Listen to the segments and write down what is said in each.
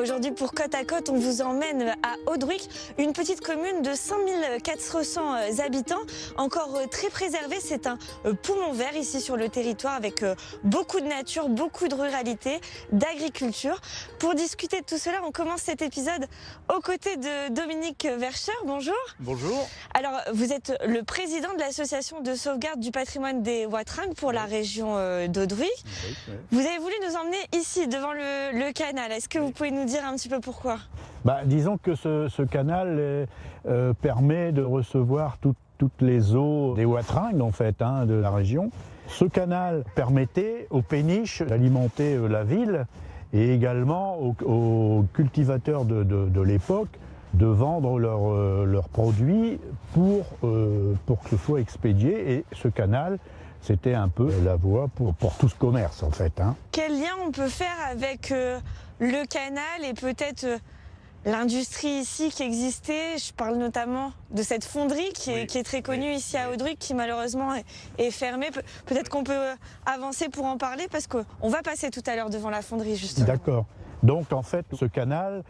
Aujourd'hui, pour Côte à Côte, on vous emmène à Audruic, une petite commune de 5400 habitants, encore très préservée. C'est un poumon vert ici sur le territoire avec beaucoup de nature, beaucoup de ruralité, d'agriculture. Pour discuter de tout cela, on commence cet épisode aux côtés de Dominique Verscher. Bonjour. Bonjour. Alors, vous êtes le président de l'association de sauvegarde du patrimoine des Watringues pour la région d'Audruic. Oui. Vous avez voulu nous emmener ici, devant le canal. Est-ce que vous pouvez nous dire un petit peu pourquoi ? Disons que ce canal permet de recevoir toutes les eaux des Watringues, en fait, de la région. Ce canal permettait aux péniches d'alimenter la ville et également aux cultivateurs de l'époque de vendre leurs produits pour que ce soit expédié. Et ce canal, c'était un peu la voie pour tout ce commerce, en fait. Quel lien on peut faire avec le canal et peut-être l'industrie ici qui existait? Je parle notamment de cette fonderie qui est très connue ici à Audruic, qui malheureusement est fermée. Peut-être qu'on peut avancer pour en parler, parce qu'on va passer tout à l'heure devant la fonderie, justement. D'accord. Donc, en fait, ce canal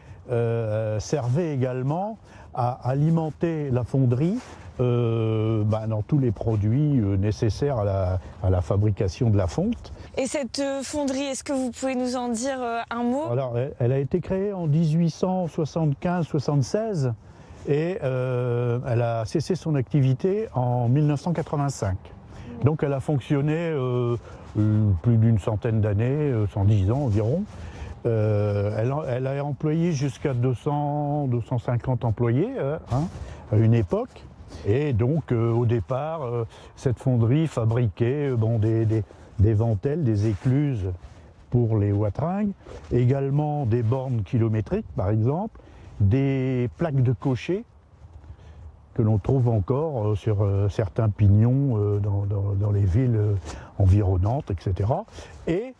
servait également à alimenter la fonderie dans tous les produits nécessaires à la fabrication de la fonte. Et cette fonderie, est-ce que vous pouvez nous en dire un mot? Alors, elle a été créée en 1875-76 et elle a cessé son activité en 1985. Donc elle a fonctionné plus d'une centaine d'années, 110 ans environ. Elle a employé jusqu'à 200-250 employés à une époque. Et donc au départ, cette fonderie fabriquait des ventelles, des écluses pour les Watringues, également des bornes kilométriques par exemple, des plaques de cocher que l'on trouve encore sur certains pignons dans les villes environnantes, etc. Et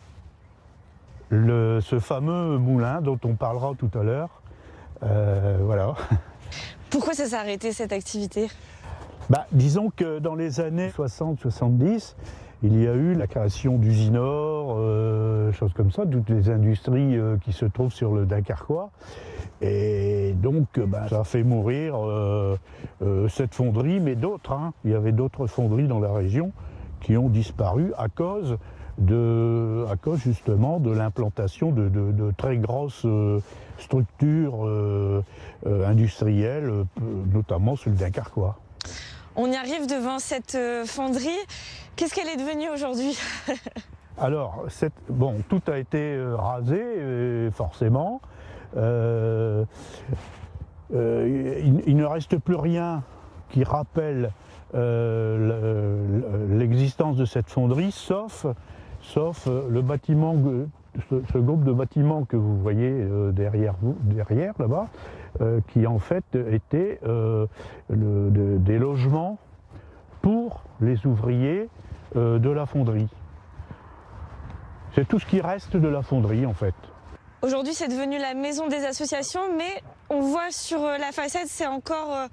ce fameux moulin dont on parlera tout à l'heure, voilà. Pourquoi ça s'est arrêté, cette activité? Disons que dans les années 60-70, il y a eu la création d'Usinor, choses comme ça, toutes les industries qui se trouvent sur le Dunkerquois. Et donc, ça a fait mourir cette fonderie, mais d'autres. Il y avait d'autres fonderies dans la région qui ont disparu à cause justement de l'implantation de très grosses structures industrielles, notamment sur le Dunkerquois. On y arrive devant cette fonderie. Qu'est-ce qu'elle est devenue aujourd'hui? Alors, tout a été rasé, forcément. Il ne reste plus rien qui rappelle l'existence de cette fonderie, sauf le bâtiment, ce groupe de bâtiments que vous voyez derrière là-bas, qui en fait étaient des logements pour les ouvriers de la fonderie. C'est tout ce qui reste de la fonderie en fait. Aujourd'hui, c'est devenu la maison des associations, mais on voit sur la façade, c'est encore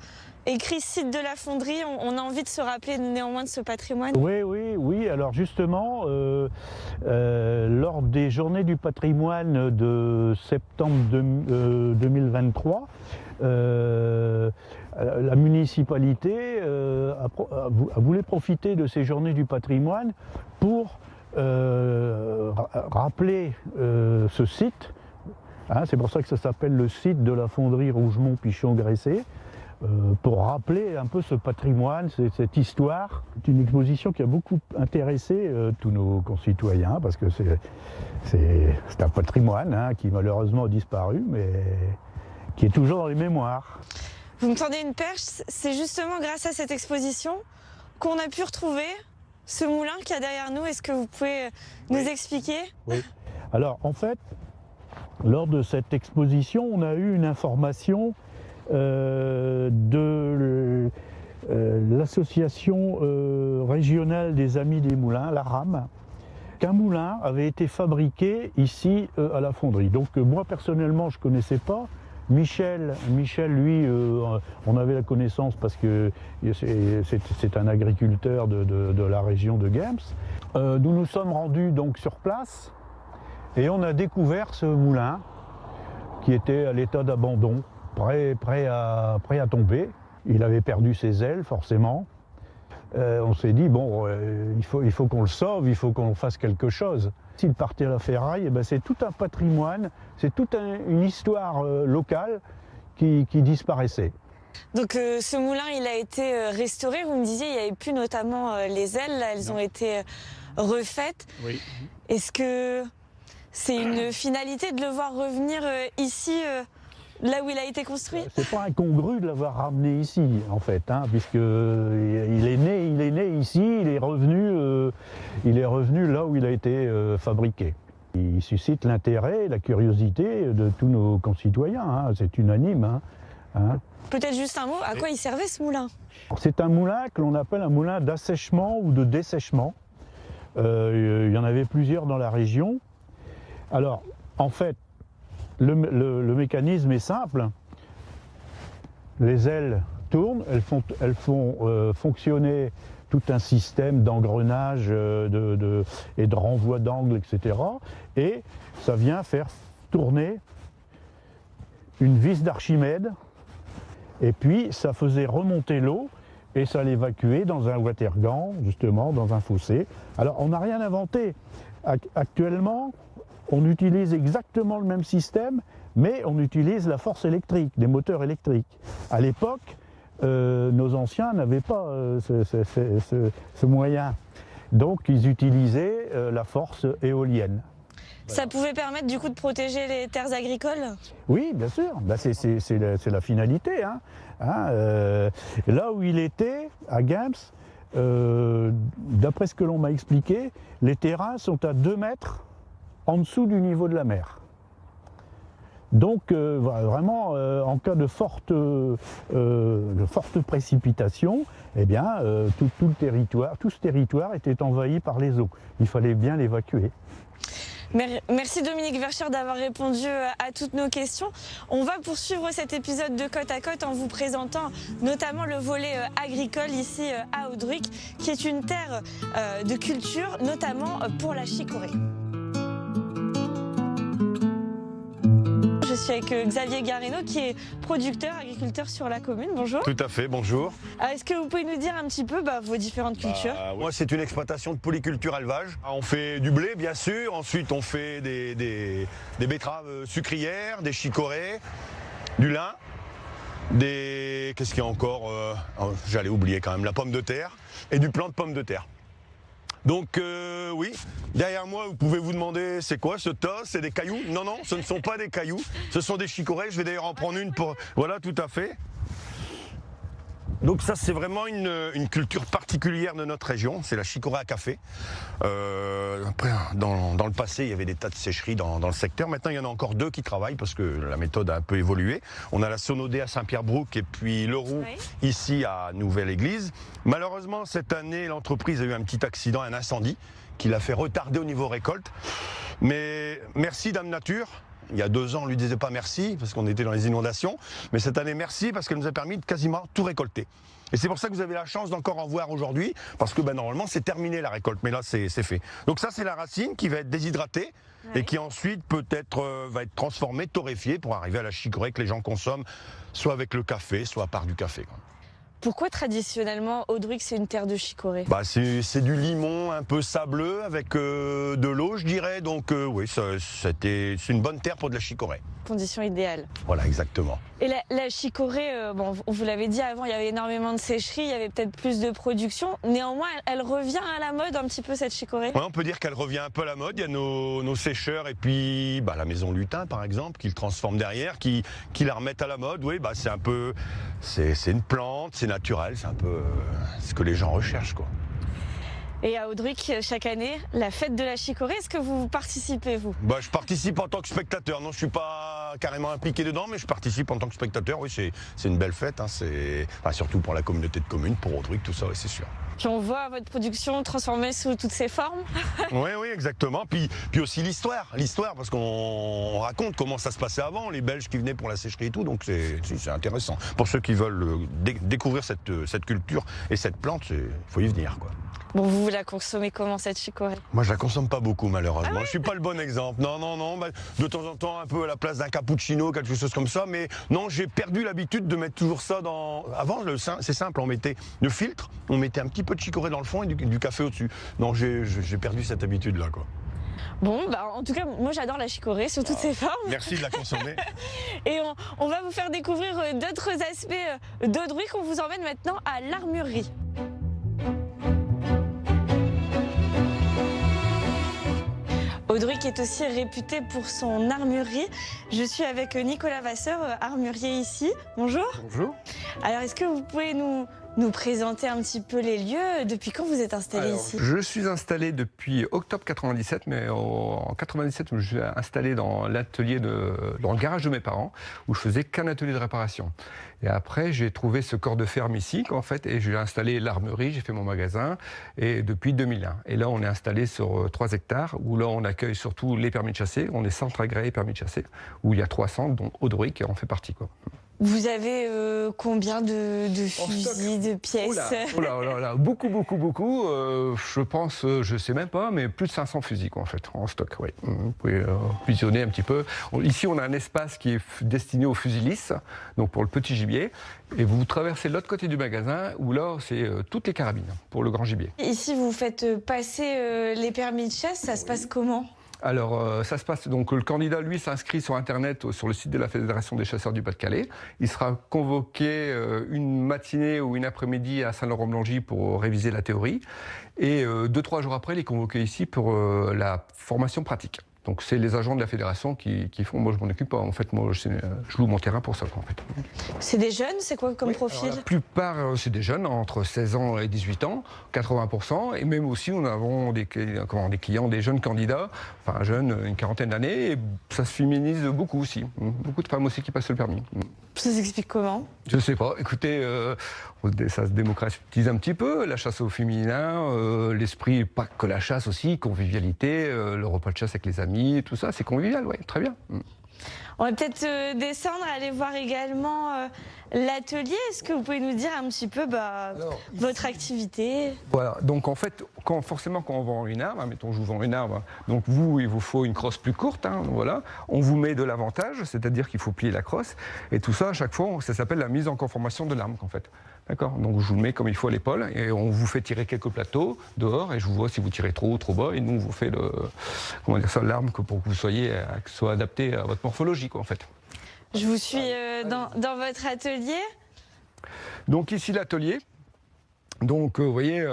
écrit site de la fonderie. On a envie de se rappeler néanmoins de ce patrimoine. Oui. Alors justement, lors des journées du patrimoine de septembre 2023, la municipalité a voulu profiter de ces journées du patrimoine pour rappeler ce site. C'est pour ça que ça s'appelle le site de la fonderie Rougemont-Pichon-Graissé, pour rappeler un peu ce patrimoine, cette histoire. C'est une exposition qui a beaucoup intéressé tous nos concitoyens, parce que c'est un patrimoine qui malheureusement a disparu, mais qui est toujours dans les mémoires. Vous me tendez une perche, c'est justement grâce à cette exposition qu'on a pu retrouver ce moulin qu'il y a derrière nous. Est-ce que vous pouvez nous expliquer? Oui. Alors en fait, lors de cette exposition, on a eu une information de l'association régionale des Amis des Moulins, la RAM, qu'un moulin avait été fabriqué ici à la fonderie. Donc moi personnellement je ne connaissais pas. Michel, lui, on avait la connaissance parce que c'est un agriculteur de la région de Gems. Nous nous sommes rendus donc sur place et on a découvert ce moulin qui était à l'état d'abandon, prêt à tomber. Il avait perdu ses ailes, forcément. On s'est dit, bon, il faut qu'on le sauve, il faut qu'on fasse quelque chose. S'il partait à la ferraille, eh ben, c'est tout un patrimoine, c'est toute une histoire locale qui disparaissait. Donc ce moulin, il a été restauré. Vous me disiez, il n'y avait plus notamment les ailes, là, elles ont été refaites. Oui. Est-ce que c'est une finalité de le voir revenir ici, là où il a été construit? C'est pas incongru de l'avoir ramené ici, en fait, hein, puisque il est né ici, il est revenu là où il a été fabriqué. Il suscite l'intérêt, la curiosité de tous nos concitoyens, hein, c'est unanime. Hein. Peut-être juste un mot, à quoi il servait ce moulin? C'est un moulin que l'on appelle un moulin d'assèchement ou de dessèchement. Il y en avait plusieurs dans la région. Alors, en fait, le mécanisme est simple. Les ailes tournent, elles font fonctionner tout un système d'engrenage et de renvoi d'angle, etc. Et ça vient faire tourner une vis d'Archimède. Et puis, ça faisait remonter l'eau et ça l'évacuait dans un watergan, justement, dans un fossé. Alors, on n'a rien inventé. Actuellement, on utilise exactement le même système, mais on utilise la force électrique, des moteurs électriques. À l'époque, nos anciens n'avaient pas ce moyen. Donc, ils utilisaient la force éolienne. Ça pouvait permettre du coup de protéger les terres agricoles? Oui, bien sûr, ben, c'est la finalité. Là où il était, à Gaims, d'après ce que l'on m'a expliqué, les terrains sont à 2 mètres en dessous du niveau de la mer. Donc vraiment, en cas de forte précipitation, eh bien, tout ce territoire était envahi par les eaux. Il fallait bien l'évacuer. Merci Dominique Verscher d'avoir répondu à toutes nos questions. On va poursuivre cet épisode de Côte à Côte en vous présentant notamment le volet agricole ici à Audruic, qui est une terre de culture, notamment pour la chicorée. Je suis avec Xavier Gareno qui est producteur, agriculteur sur la commune. Bonjour. Tout à fait, bonjour. Est-ce que vous pouvez nous dire un petit peu vos différentes cultures? Moi, c'est une exploitation de polyculture élevage. On fait du blé, bien sûr. Ensuite, on fait des betteraves sucrières, des chicorées, du lin, qu'est-ce qu'il y a encore j'allais oublier quand même, la pomme de terre et du plant de pomme de terre. Donc oui, derrière moi, vous pouvez vous demander, c'est quoi ce tas? C'est des cailloux? Non, non, ce ne sont pas des cailloux, ce sont des chicorées. Je vais d'ailleurs en prendre une pour... Voilà, tout à fait. Donc ça, c'est vraiment une culture particulière de notre région, c'est la chicorée à café. Après, dans le passé, il y avait des tas de sécheries dans le secteur. Maintenant, il y en a encore 2 qui travaillent parce que la méthode a un peu évolué. On a la Sonodé à Saint-Pierre-Brouck et puis Leroux ici à Nouvelle-Église. Malheureusement, cette année, l'entreprise a eu un petit accident, un incendie, qui l'a fait retarder au niveau récolte. Mais merci Dame Nature. Il y a 2 ans, on ne lui disait pas merci parce qu'on était dans les inondations. Mais cette année, merci parce qu'elle nous a permis de quasiment tout récolter. Et c'est pour ça que vous avez la chance d'encore en voir aujourd'hui, parce que normalement, c'est terminé la récolte, mais là, c'est fait. Donc ça, c'est la racine qui va être déshydratée et qui ensuite peut-être va être transformée, torréfiée pour arriver à la chicorée que les gens consomment, soit avec le café, soit à part du café, quoi. Pourquoi traditionnellement Audruic c'est une terre de chicorée? C'est du limon un peu sableux avec de l'eau, je dirais. Donc oui, c'est une bonne terre pour de la chicorée. Condition idéale. Voilà, exactement. Et la chicorée, vous l'avez dit avant, il y avait énormément de sécheries, il y avait peut-être plus de production. Néanmoins, elle revient à la mode un petit peu cette chicorée? Ouais, on peut dire qu'elle revient un peu à la mode. Il y a nos sécheurs et puis la maison Lutin par exemple, qui le transforment derrière, qui la remettent à la mode. Oui, c'est un peu, c'est une plante, c'est naturel, c'est un peu ce que les gens recherchent, quoi. Et à Audruic, chaque année, la fête de la chicorée, est-ce que vous participez, vous? Je participe en tant que spectateur. Non, je ne suis pas carrément impliqué dedans, mais je participe en tant que spectateur. Oui, c'est une belle fête. Surtout pour la communauté de communes, pour Audruic, tout ça, oui, c'est sûr. Puis on voit votre production transformée sous toutes ses formes. Oui, exactement. Puis aussi l'histoire, parce qu'on raconte comment ça se passait avant, les Belges qui venaient pour la sécherie et tout, donc c'est intéressant. Pour ceux qui veulent découvrir cette culture et cette plante, il faut y venir, quoi. Bon, vous la consommez comment cette chicorée? Moi, je la consomme pas beaucoup, malheureusement. Je suis pas le bon exemple. Non. De temps en temps, un peu à la place d'un capot. cappuccino, quelque chose comme ça. Mais non, j'ai perdu l'habitude de mettre toujours ça dans... Avant, c'est simple, on mettait le filtre, on mettait un petit peu de chicorée dans le fond et du café au-dessus. Non, j'ai perdu cette habitude-là, quoi. Bon, bah, en tout cas, moi j'adore la chicorée sous toutes ses formes. Merci de la consommer. Et on va vous faire découvrir d'autres aspects d'Audruic. On vous emmène maintenant à l'Armurerie. Audruic est aussi réputé pour son armurerie. Je suis avec Nicolas Vasseur, armurier ici. Bonjour. Bonjour. Alors, est-ce que vous pouvez nous présenter un petit peu les lieux? Depuis quand vous êtes installé ici? Je suis installé depuis octobre 97, mais en 97, je suis installé dans l'atelier, dans le garage de mes parents, où je faisais qu'un atelier de réparation. Et après, j'ai trouvé ce corps de ferme ici, en fait, et j'ai installé l'armurerie, j'ai fait mon magasin, et depuis 2001. Et là, on est installé sur 3 hectares, où là, on accueille surtout les permis de chasser. On est centre agréé permis de chasser, où il y a 3 centres, dont Audruic en fait partie, quoi. Vous avez combien de fusils, de pièces? Oh là, beaucoup. Je pense, je sais même pas, mais plus de 500 fusils, quoi, en fait, en stock, oui. Vous pouvez visionner un petit peu. Ici, on a un espace qui est destiné aux fusils lisses, donc pour le petit gibier. Et vous traversez l'autre côté du magasin, où là, c'est toutes les carabines, pour le grand gibier. Ici, vous faites passer les permis de chasse, ça se passe comment? Alors, ça se passe, donc le candidat, lui, s'inscrit sur Internet, sur le site de la Fédération des chasseurs du Pas-de-Calais. Il sera convoqué une matinée ou une après-midi à Saint-Laurent-Blangy pour réviser la théorie. Et 2-3 jours après, il est convoqué ici pour la formation pratique. Donc c'est les agents de la fédération qui font, moi je m'en occupe pas, en fait moi je loue mon terrain pour ça, en fait. C'est des jeunes, c'est quoi comme profil? La plupart c'est des jeunes entre 16 ans et 18 ans, 80%, et même aussi nous avons des clients, des jeunes candidats, enfin jeunes, une quarantaine d'années, et ça se féminise beaucoup aussi, beaucoup de femmes aussi qui passent le permis. Ça s'explique comment? Je sais pas, écoutez, ça se démocratise un petit peu, la chasse au féminin, l'esprit, pas que la chasse aussi, convivialité, le repas de chasse avec les amis, tout ça, c'est convivial, ouais, très bien. On va peut-être descendre, aller voir également l'atelier. Est-ce que vous pouvez nous dire un petit peu votre activité? Voilà, donc en fait, forcément quand on vend une arme, mettons je vous vends une arme, donc il vous faut une crosse plus courte, voilà. On vous met de l'avantage, c'est-à-dire qu'il faut plier la crosse, et tout ça à chaque fois, ça s'appelle la mise en conformation de l'arme, en fait. D'accord. Donc je vous le mets comme il faut à l'épaule et on vous fait tirer quelques plateaux dehors et je vous vois si vous tirez trop haut ou trop bas et nous on vous fait l'arme pour que vous soyez, que ce soit adapté à votre morphologie, quoi, en fait. Je vous suis dans votre atelier. Donc ici l'atelier. Donc vous voyez,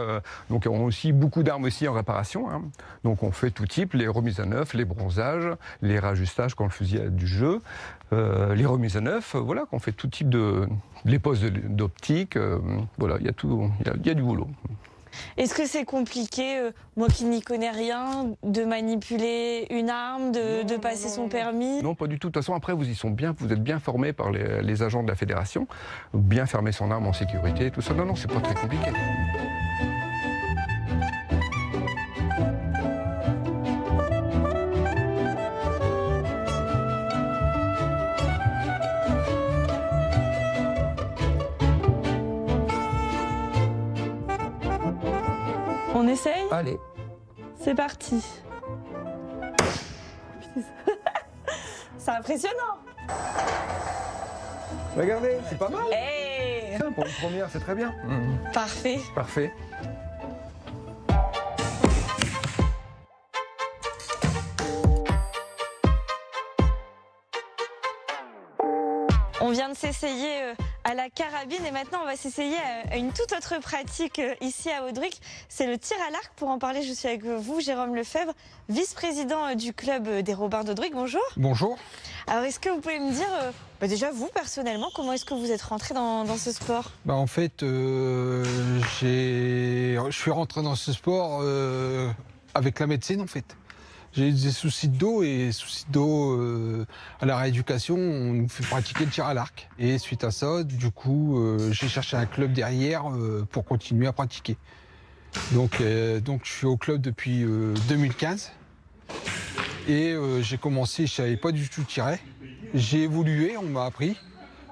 donc on a aussi beaucoup d'armes aussi en réparation. Donc on fait tout type, les remises à neuf, les bronzages, les rajustages quand le fusil a du jeu, les remises à neuf, voilà, qu'on fait tout type les postes d'optique, voilà, il y a tout, il y a du boulot. Est-ce que c'est compliqué, moi qui n'y connais rien, de manipuler une arme, de passer son permis? Non, pas du tout. De toute façon, après, vous êtes bien formés par les agents de la fédération, bien fermer son arme en sécurité, tout ça. Non, c'est pas très compliqué. On essaye? Allez. C'est parti. C'est impressionnant. Regardez, c'est pas mal. Hey, Pour une première, c'est très bien. parfait. Parfait. On vient de s'essayer à la carabine et maintenant on va s'essayer à une toute autre pratique ici à Audruic. C'est le tir à l'arc. Pour en parler, je suis avec vous, Jérôme Lefebvre, vice-président du club des Robins d'Audruic. Bonjour. Bonjour. Alors est-ce que vous pouvez me dire, déjà vous personnellement, comment est-ce que vous êtes rentré dans ce sport? En fait, je suis rentré dans ce sport avec la médecine en fait. J'ai eu des soucis de dos et soucis de dos à la rééducation, on nous fait pratiquer le tir à l'arc. Et suite à ça, du coup, j'ai cherché un club derrière pour continuer à pratiquer. Donc je suis au club depuis 2015 et j'ai commencé, je savais pas du tout tirer. J'ai évolué, on m'a appris.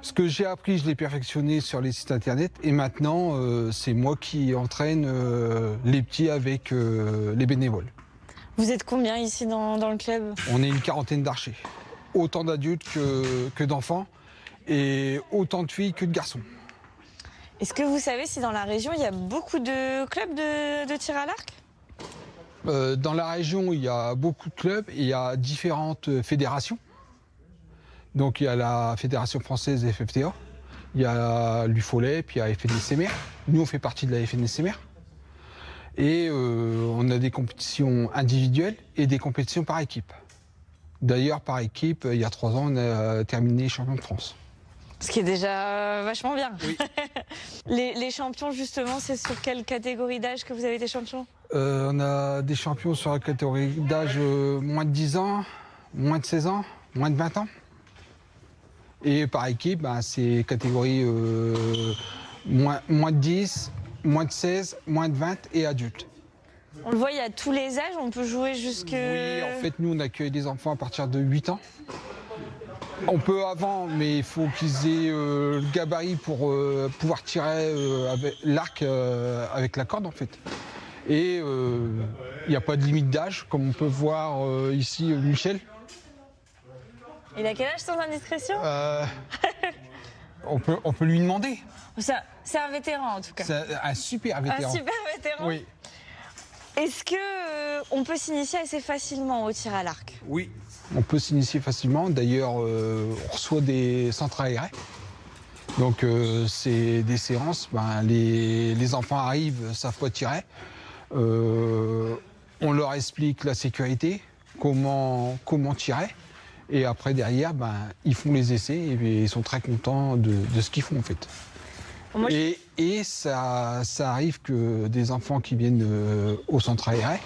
Ce que j'ai appris, je l'ai perfectionné sur les sites internet et maintenant c'est moi qui entraîne les petits avec les bénévoles. Vous êtes combien ici dans le club? On est une quarantaine d'archers. autant d'adultes que d'enfants et autant de filles que de garçons. Est-ce que vous savez si dans la région, il y a beaucoup de clubs de tir à l'arc? Dans la région, il y a beaucoup de clubs et il y a différentes fédérations. Donc il y a la Fédération française FFTA, il y a l'UFOLEP, puis il y a FNSMR. Nous, on fait partie de la FNSMR. Et on a des compétitions individuelles et des compétitions par équipe. D'ailleurs, par équipe, il y a 3 ans, on a terminé champion de France. Ce qui est déjà vachement bien. Oui. Les champions, justement, c'est sur quelle catégorie d'âge que vous avez été champion? On a des champions sur la catégorie d'âge moins de 10 ans, moins de 16 ans, moins de 20 ans. Et par équipe, c'est catégorie moins de 10, moins de 16, moins de 20 et adultes. On le voit, il y a tous les âges, on peut jouer jusque... Oui, en fait, nous, on accueille des enfants à partir de 8 ans. On peut avant, mais il faut qu'ils aient le gabarit pour pouvoir tirer avec l'arc avec la corde, en fait. Et il n'y a pas de limite d'âge, comme on peut voir ici Michel. Il a quel âge sans indiscrétion? On peut lui demander. C'est un vétéran, en tout cas. C'est un super vétéran. Un super vétéran? Oui. Est-ce que on peut s'initier assez facilement au tir à l'arc? Oui. On peut s'initier facilement. D'ailleurs, on reçoit des centres aérés. Donc, c'est des séances. Les enfants arrivent, savent pas tirer. On leur explique la sécurité, comment tirer. Et après, derrière, ils font les essais et ils sont très contents de ce qu'ils font, en fait. Moi, Et ça arrive que des enfants qui viennent au centre aéré,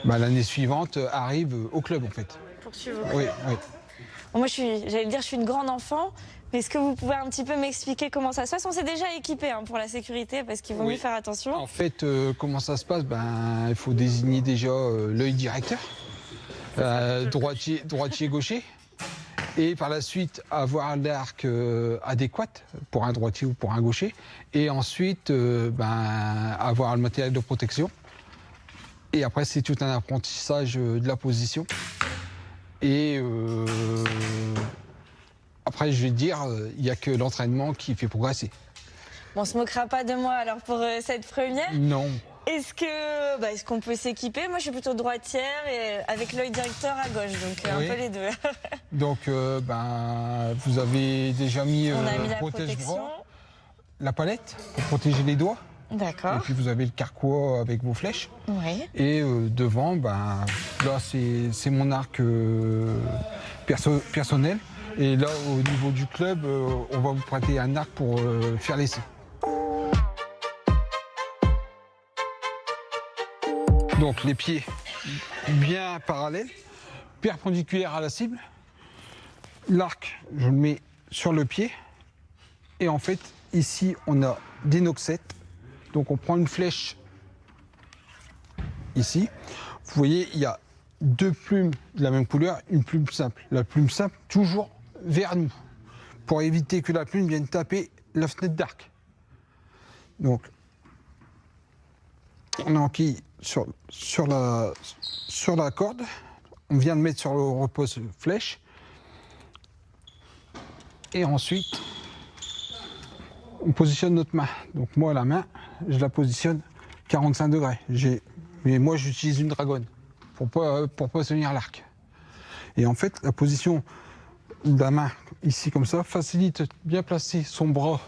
l'année suivante, arrivent au club, en fait. Poursuivre. Oui, oui. Moi, je suis une grande enfant. Mais est-ce que vous pouvez un petit peu m'expliquer comment ça se passe? On s'est déjà équipé pour la sécurité, parce qu'il vaut mieux faire attention. En fait, comment ça se passe? Il faut désigner déjà l'œil directeur, droitier, gaucher. Et par la suite, avoir l'arc adéquat pour un droitier ou pour un gaucher. Et ensuite, avoir le matériel de protection. Et après, c'est tout un apprentissage de la position. Et après, je vais te dire, il n'y a que l'entraînement qui fait progresser. Bon, on se moquera pas de moi alors pour cette première? Non. Est-ce qu'on peut s'équiper? Moi, je suis plutôt droitière et avec l'œil directeur à gauche, donc un peu les deux. Donc, vous avez déjà mis, on a mis la protège-bras, protection. la palette pour protéger les doigts. D'accord. Et puis vous avez le carquois avec vos flèches. Oui. Et devant, là, c'est mon arc personnel. Et là, au niveau du club, on va vous prêter un arc pour faire l'essai. Donc les pieds bien parallèles, perpendiculaires à la cible. L'arc, je le mets sur le pied. Et en fait, ici, on a des noxettes. Donc on prend une flèche ici. Vous voyez, il y a 2 plumes de la même couleur, une plume simple. La plume simple, toujours vers nous, pour éviter que la plume vienne taper la fenêtre d'arc. Donc, on enquille sur la corde. On vient de mettre sur le repose flèche. Et ensuite, on positionne notre main. Donc moi, la main, je la positionne 45 degrés. Mais moi, j'utilise une dragonne pour pas tenir l'arc. Et en fait, la position de la main, ici comme ça, facilite bien placer son bras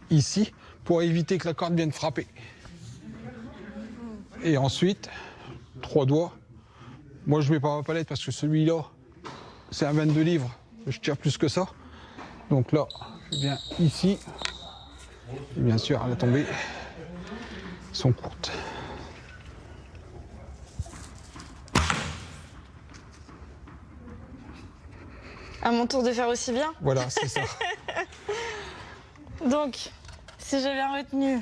ici pour éviter que la corde vienne frapper. Et ensuite, 3 doigts. Moi, je mets pas ma palette parce que celui-là, c'est un 22 livres. Je tire plus que ça. Donc là, je viens ici. Et bien sûr, la tombée sont courtes. À mon tour de faire aussi bien. Voilà, c'est ça. Donc, si j'ai bien retenu,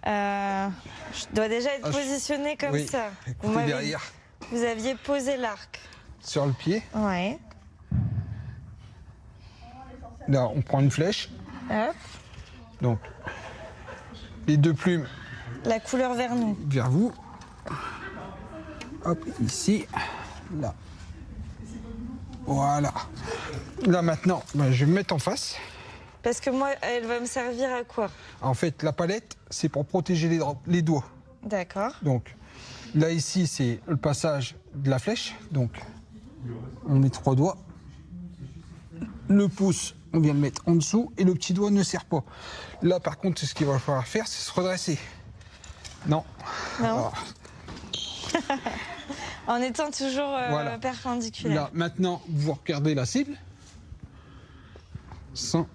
je dois déjà être positionnée comme oui. ça. Écoutez, derrière, Vous aviez posé l'arc. sur le pied. Ouais. Là, on prend une flèche. Hop. Donc, les 2 plumes La couleur vers nous. vers vous. Hop, ici, là. Voilà. Là maintenant, ben, je vais me mettre en face. Parce que moi, elle va me servir à quoi? En fait, la palette, c'est pour protéger les doigts. D'accord. Donc, là ici, c'est le passage de la flèche. Donc, on met 3 doigts. Le pouce, on vient le mettre en dessous et le petit doigt ne sert pas. Là, par contre, ce qu'il va falloir faire, c'est se redresser. Non. Non. Alors, En étant toujours Voilà. perpendiculaire. là, maintenant, vous regardez la cible. Sans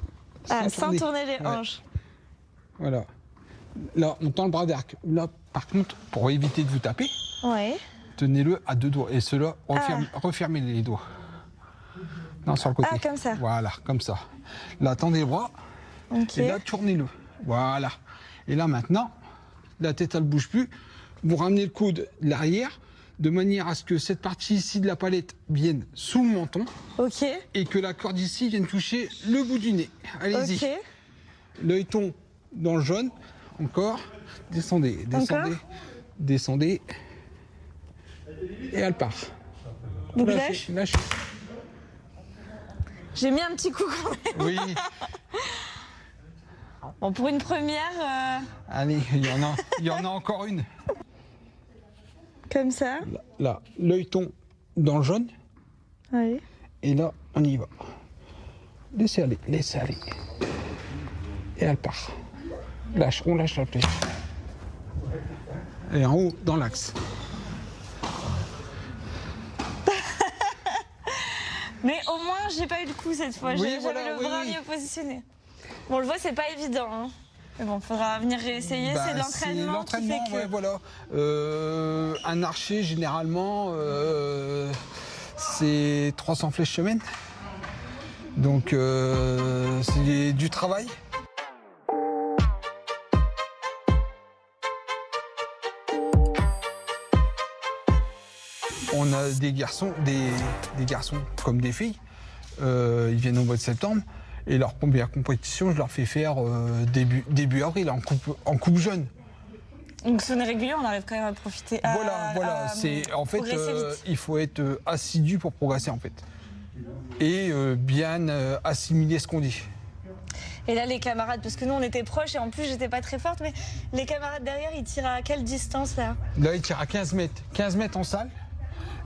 Tourner les Ouais. hanches. Voilà. Là, on tend le bras d'arc. Là, par contre, pour éviter de vous taper, Oui. tenez-le à 2 doigts. Et cela, refermez les doigts. Non, sur le côté. Ah, comme ça. Voilà, comme ça. Là, tendez le bras. Ok. Et là, tournez-le. Voilà. Et là, maintenant, la tête, elle ne bouge plus. Vous ramenez le coude de l'arrière, de manière à ce que cette partie ici de la palette vienne sous le menton Ok. et que la corde ici vienne toucher le bout du nez. Allez-y. Ok. L'œilleton dans le jaune. Encore. Descendez, descendez, Encore descendez. Et elle part. Donc Lâchez, lâchez. J'ai mis un petit coup quand même. Oui. Bon, pour une première, Allez, il y en a encore une. comme ça. Là, l'œilleton dans le jaune. Oui. Et là, on y va. Laissez aller, laissez aller. Et elle part. Lâche, on lâche la flèche. Et en haut, dans l'axe. Mais au moins, j'ai pas eu le coup cette fois. Oui, J'avais voilà, le oui, bras oui. mieux positionné. Bon, le voit, c'est pas évident. Hein. Mais bon, faudra venir réessayer. Bah, c'est de l'entraînement qui fait que... ouais, voilà. Un archer, généralement, c'est 300 flèches semaine. Donc, c'est du travail. On a des garçons, des garçons comme des filles. Ils viennent au mois de septembre. Et leur première compétition, je leur fais faire début avril, en coupe jeune. Donc, si on est régulier, on arrive quand même à profiter. Voilà. C'est en fait, progresser vite. il faut être assidu pour progresser en fait, et bien assimiler ce qu'on dit. Et là, les camarades, parce que nous, on était proches et en plus, j'étais pas très forte, mais les camarades derrière, ils tirent à quelle distance là? Là, il tire à 15 mètres en salle.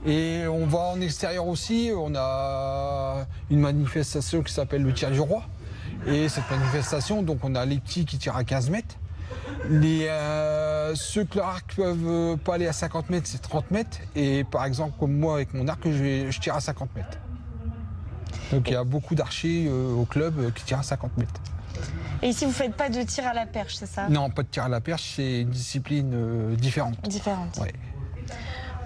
Et on va en extérieur aussi. On a une manifestation qui s'appelle le tir du roi. Et cette manifestation, donc on a les petits qui tirent à 15 mètres. Ceux que leur arc peuvent pas aller à 50 mètres, c'est 30 mètres. Et par exemple, comme moi avec mon arc, je tire à 50 mètres. Donc il y a beaucoup d'archers au club qui tirent à 50 mètres. Et ici, vous faites pas de tir à la perche, c'est ça? Non, pas de tir à la perche, c'est une discipline différente. Différente. Ouais.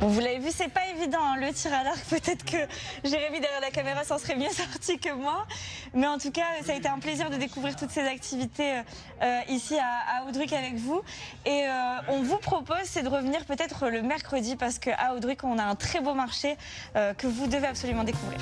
Bon, vous l'avez vu, c'est pas évident, hein, le tir à l'arc. Peut-être que Jérémy derrière la caméra s'en serait mieux sorti que moi. Mais en tout cas, ça a été un plaisir de découvrir toutes ces activités ici à Audruc avec vous. Et on vous propose, c'est de revenir peut-être le mercredi parce qu'à Audruc, on a un très beau marché que vous devez absolument découvrir.